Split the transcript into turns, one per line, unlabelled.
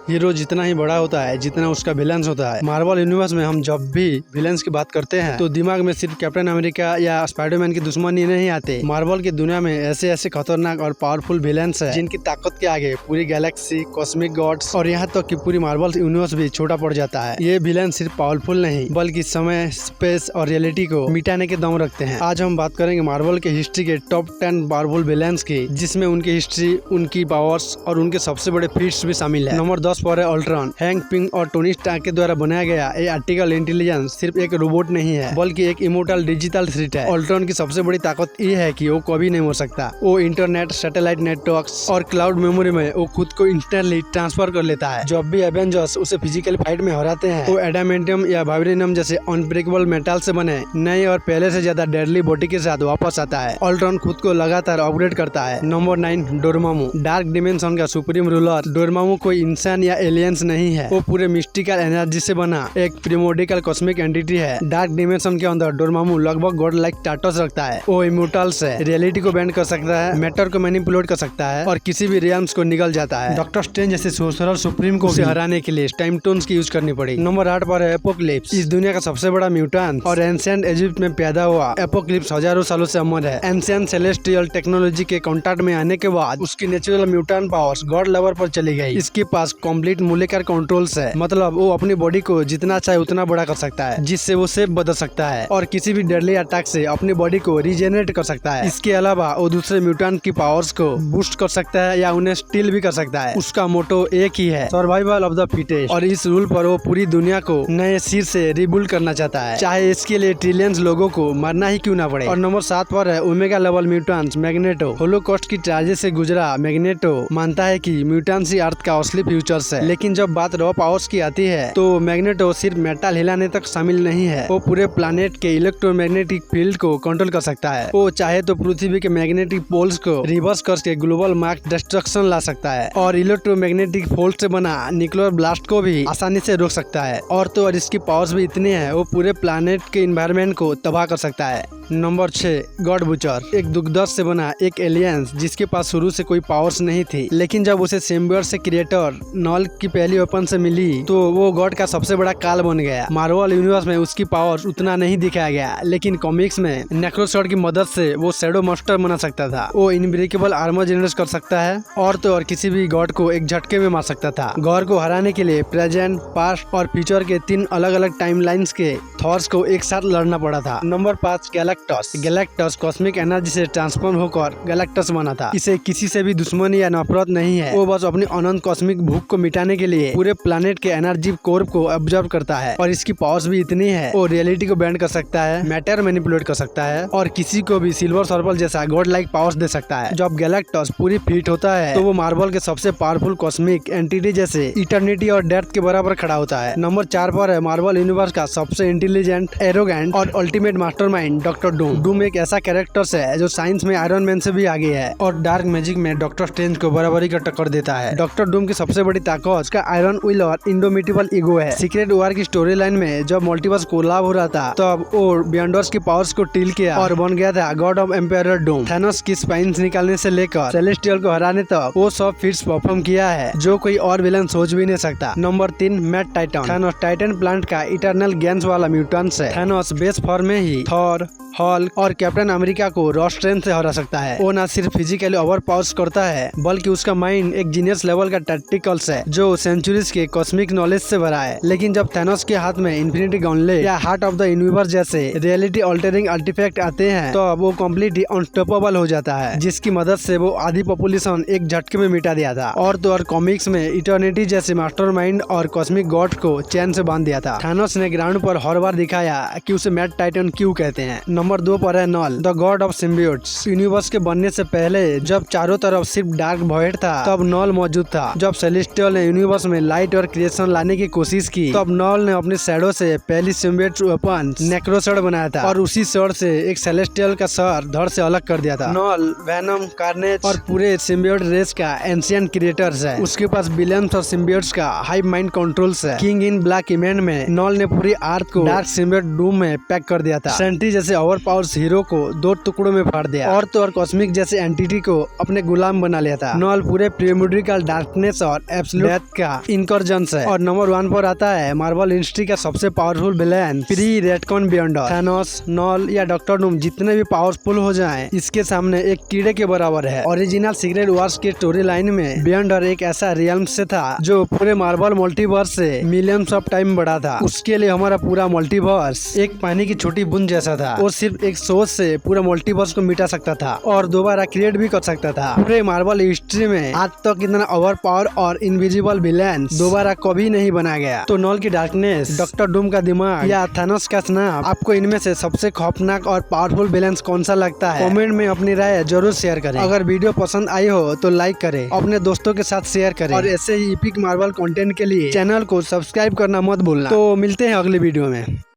Hero जितना ही बड़ा होता है जितना उसका विलेंस होता है। मार्वल यूनिवर्स में हम जब भी विलेंस की बात करते हैं तो दिमाग में सिर्फ कैप्टन अमेरिका या स्पाइडरमैन की दुश्मनी नहीं आते। मार्वल की दुनिया में ऐसे ऐसे खतरनाक और पावरफुल विलेंस है जिनकी ताकत के आगे पूरी गैलेक्सी, कॉस्मिक गॉड्स और यहाँ तक कि पूरी मार्वल यूनिवर्स भी छोटा पड़ जाता है। ये विलेन सिर्फ पावरफुल नहीं बल्कि समय, स्पेस और रियलिटी को मिटाने के दम रखते हैं। आज हम बात करेंगे मार्वल के हिस्ट्री के टॉप 10 पावरफुल विलेंस की, जिसमें उनकी हिस्ट्री, उनकी पावर्स और उनके सबसे बड़े फीट्स भी शामिल है। नंबर 10 पर है अल्ट्रॉन। हैंक पिंग और टोनी स्टार्क के द्वारा बनाया गया ये आर्टिकल इंटेलिजेंस सिर्फ एक रोबोट नहीं है बल्कि एक इमोर्टल डिजिटल थ्रेट है। अल्ट्रॉन की सबसे बड़ी ताकत ये है कि वो कभी नहीं मर सकता। वो इंटरनेट, सैटेलाइट नेटवर्क्स और क्लाउड मेमोरी में वो खुद को इंस्टेंटली ट्रांसफर कर लेता है। जब भी एवेंजर्स उसे फिजिकल फाइट में हराते हैं तो एडामेंटियम या वाइब्रेनियम जैसे अनब्रेकेबल मेटल से बने नए और पहले से ज्यादा डेडली बॉडी के साथ वापस आता है। अल्ट्रॉन खुद को लगातार अपग्रेड करता है। नंबर 9 डोरेमामू। डार्क डिमेंशन का सुप्रीम रूलर डोरेमामू कोई इंसान या एलियंस नहीं है, वो पूरे मिस्टिकल एनर्जी से बना एक प्रिमोर्डिकल कॉस्मिक एंटिटी है। डार्क डिमेंशन के अंदर डोरेमामू लगभग गॉड लाइक स्टेटस रखता है। वो इमोर्टल्स है, रियलिटी को बेंड कर सकता है, मैटर को मैनिपुलेट कर सकता है और किसी भी रियल्म्स को निगल जाता है। डॉक्टर स्ट्रेंज जैसे सोर्सरर सुप्रीम को हराने के लिए टाइम टोन्स की यूज करनी पड़ी। नंबर 8 पर है एपोक्लिप्स। इस दुनिया का सबसे बड़ा म्यूटेंट और एंशिएंट इजिप्ट में पैदा हुआ एपोक्लिप्स हजारों सालों से अमर है। एंशिएंट सेलेस्टियल टेक्नोलॉजी के कांटेक्ट में आने के बाद उसकी natural mutant powers God level पर चली गई। इसके पास कंप्लीट मोलिकुलर कंट्रोल्स है, मतलब वो अपनी बॉडी को जितना चाहे उतना बड़ा कर सकता है, जिससे वो शेप बदल सकता है और किसी भी डेडली अटैक से अपनी बॉडी को रीजेनरेट कर सकता है। इसके अलावा वो दूसरे म्यूटेंट की पावर्स को बूस्ट कर सकता है या उन्हें स्टील भी कर सकता है। उसका मोटो एक ही है, सर्वाइवल ऑफ द फिटेस्ट, और इस रूल पर वो पूरी दुनिया को नए सिर से रिबिल्ड करना चाहता है, चाहे इसके लिए ट्रिलियंस लोगों को मरना ही क्यों ना पड़े। और नंबर 7 पर है omega level mutants magneto. Holocaust की ट्रेजेडी से गुजरा मैग्नेटो मानता है कि म्यूटेंट्स ही अर्थ का असली फ्यूचर्स है, लेकिन जब बात रॉ पावर्स की आती है तो मैग्नेटो सिर्फ मेटल हिलाने तक शामिल नहीं है, वो पूरे प्लानेट के इलेक्ट्रोमैग्नेटिक फील्ड को कंट्रोल कर सकता है। वो चाहे तो पृथ्वी के मैग्नेटिक पोल्स को रिवर्स करके ग्लोबल मार्क डिस्ट्रक्शन ला सकता है और इलेक्ट्रोमैग्नेटिक फोल्ड से बना न्यूक्लियर ब्लास्ट को भी आसानी से रोक सकता है। और तो और इसकी पावर्स भी इतनी है, वो पूरे प्लानेट के इन्वायरमेंट को तबाह कर सकता है। Number 6 God butcher. एक दुग्धर्ष से बना एक एलियंस जिसके पास शुरू से कोई पावर्स नहीं थी, लेकिन जब उसे सिम्बियोट से क्रिएटर नॉल की पहली वेपन से मिली तो वो गॉड का सबसे बड़ा काल बन गया। मार्वल यूनिवर्स में उसकी पावर उतना नहीं दिखाया गया, लेकिन कॉमिक्स में नेक्रोसॉर्ड की मदद से वो शैडो मास्टर बना सकता था। वो इनब्रेकेबल आर्मर जनरेट कर सकता है और तो और किसी भी गॉड को एक झटके में मार सकता था। गॉड को हराने के लिए प्रेजेंट, पास्ट और फ्यूचर के 3 अलग अलग टाइमलाइंस के थॉर्स को एक साथ लड़ना पड़ा था। नंबर 5 गैलेक्टस कॉस्मिक एनर्जी से ट्रांसफॉर्म होकर गैलेक्टस बना था। इसे किसी से भी दुश्मनी या नफरत नहीं है, वो बस अपनी अनंत कॉस्मिक भूख को मिटाने के लिए पूरे प्लेनेट के एनर्जी कोर को ऑब्जर्व करता है। और इसकी पावर्स भी इतनी है, वो रियलिटी को बेंड कर सकता है, मैटर मैनिपुलेट कर सकता है और किसी को भी सिल्वर सर्पल जैसा गॉड लाइक पावर्स दे सकता है। जब गैलेक्टस पूरी फिट होता है तो वो मार्वल के सबसे पावरफुल कॉस्मिक एंटिटी जैसे इटर्निटी और डेथ के बराबर खड़ा होता है। नंबर 4 पर है मार्वल यूनिवर्स का सबसे इंटेलिजेंट, एरोगेंट और ultimate mastermind doctor Doom. Doom एक ऐसा कैरेक्टर है जो साइंस में आयरन मैन से भी आगे है और डार्क मैजिक में डॉक्टर स्ट्रेंज को बराबरी का टक्कर देता है। डॉक्टर डूम की सबसे बड़ी ताकत उसका आयरन विल और इंडोमिटेबल ईगो है। सीक्रेट वॉर की स्टोरी लाइन में जब मल्टीवर्स कोलैब हो रहा था तब वो बियॉन्डर्स की पावर्स को टील किया और बन गया था god of empire doom. Thanos की स्पाइन्स निकालने से लेकर सेलेस्टियल को हराने तक वो सब फीट्स परफॉर्म किया है जो कोई और विलन सोच भी नहीं सकता। Number 3 mad Titan. Thanos Titan planet का इटर्नल गैस वाला म्यूटेंट है। थैनोस बेस फॉर्म में ही थॉर, हल्क और कैप्टन अमेरिका को रॉ स्ट्रेंथ से हरा सकता है। वो न सिर्फ फिजिकली ओवर पावर्स करता है बल्कि उसका माइंड एक जीनियस लेवल का टैक्टिकल्स है जो सेंचुरीज के कॉस्मिक नॉलेज से भरा है। लेकिन जब थैनोस के हाथ में इन्फिनिटी गॉन्टलेट या हार्ट ऑफ द यूनिवर्स जैसे रियलिटी अल्टरिंग आर्टिफैक्ट आते हैं तो वो कम्प्लीटली अनस्टॉपेबल हो जाता है, जिसकी मदद से वो आधी पॉपुलेशन एक झटके में मिटा दिया था। और तो और कॉमिक्स में इटर्निटी जैसे मास्टरमाइंड और कॉस्मिक गॉड को चैन से बांध दिया था। थैनोस ने ग्राउंड पर हर बार दिखाया कि उसे मैट टाइटन क्यों कहते हैं। नंबर 2 पर है knoll, the God of symbiotes. Universe के बनने से पहले जब चारों तरफ सिर्फ डार्क वॉइड था तब नॉल मौजूद था। जब सेलेस्टियल ने यूनिवर्स में लाइट और क्रिएशन लाने की कोशिश की तब नॉल ने अपने शैडो से पहली सिम्बियोट वेपन नेक्रोसॉर्ड बनाया था और उसी शॉर्ड से एक सेलेस्टियल का सर धड़ से अलग कर दिया था। नॉल वेनम, कार्नेज और पूरे सिम्बियोट रेस का एंशिएंट क्रिएटर्स है। उसके पास बिलियंस और सिम्बियोट्स का हाई माइंड कंट्रोल्स है। किंग इन ब्लैक इवेंट में नॉल ने पूरी अर्थ को डार्क सिम्बियोट डूम में पैक कर दिया था। सेंट्री जैसे ओवर पावर्स हीरो को 2 टुकड़ों में फाड़ दिया और तो और कॉस्मिक जैसे एंटिटी को अपने गुलाम बना लिया था। नॉल पूरे प्रीमोर्डिकल डार्कनेस और एब्सोल्यूट डेथ का इनकर्जन्स है। और नंबर 1 पर आता है मार्वल हिस्ट्री का सबसे powerful villain pre retcon Beyonder. Thanos, Knull या डॉक्टर डूम जितने भी पावरफुल हो जाएं, इसके सामने एक कीड़े के बराबर है। ओरिजिनल सीक्रेट वॉर्स की स्टोरी लाइन में बियॉन्डर एक ऐसा रियल्म से था जो पूरे मार्वल मल्टीवर्स से मिलियंस ऑफ टाइम बड़ा था। उसके लिए हमारा पूरा मल्टीवर्स एक पानी की छोटी बूंद जैसा था। वो सिर्फ एक सोच से पूरा मल्टीवर्स को मिटा सकता था और दोबारा क्रिएट भी कर सकता था। पूरे मार्वल हिस्ट्री में आज तक इतना ओवर पावर और इनविजिबल विलेन दोबारा कभी नहीं बना गया। तो नॉल की डार्कनेस, डॉक्टर डूम का दिमाग या थानोस का स्नैप, आपको इनमें से सबसे खौफनाक और पावरफुल विलेन कौन सा लगता है? कमेंट में अपनी राय जरूर शेयर करें। अगर वीडियो पसंद आई हो तो लाइक करें, अपने दोस्तों के साथ शेयर करें और ऐसे ही इपिक मार्वल कंटेंट के लिए चैनल को सब्सक्राइब करना मत भूलना। तो मिलते हैं अगली वीडियो में।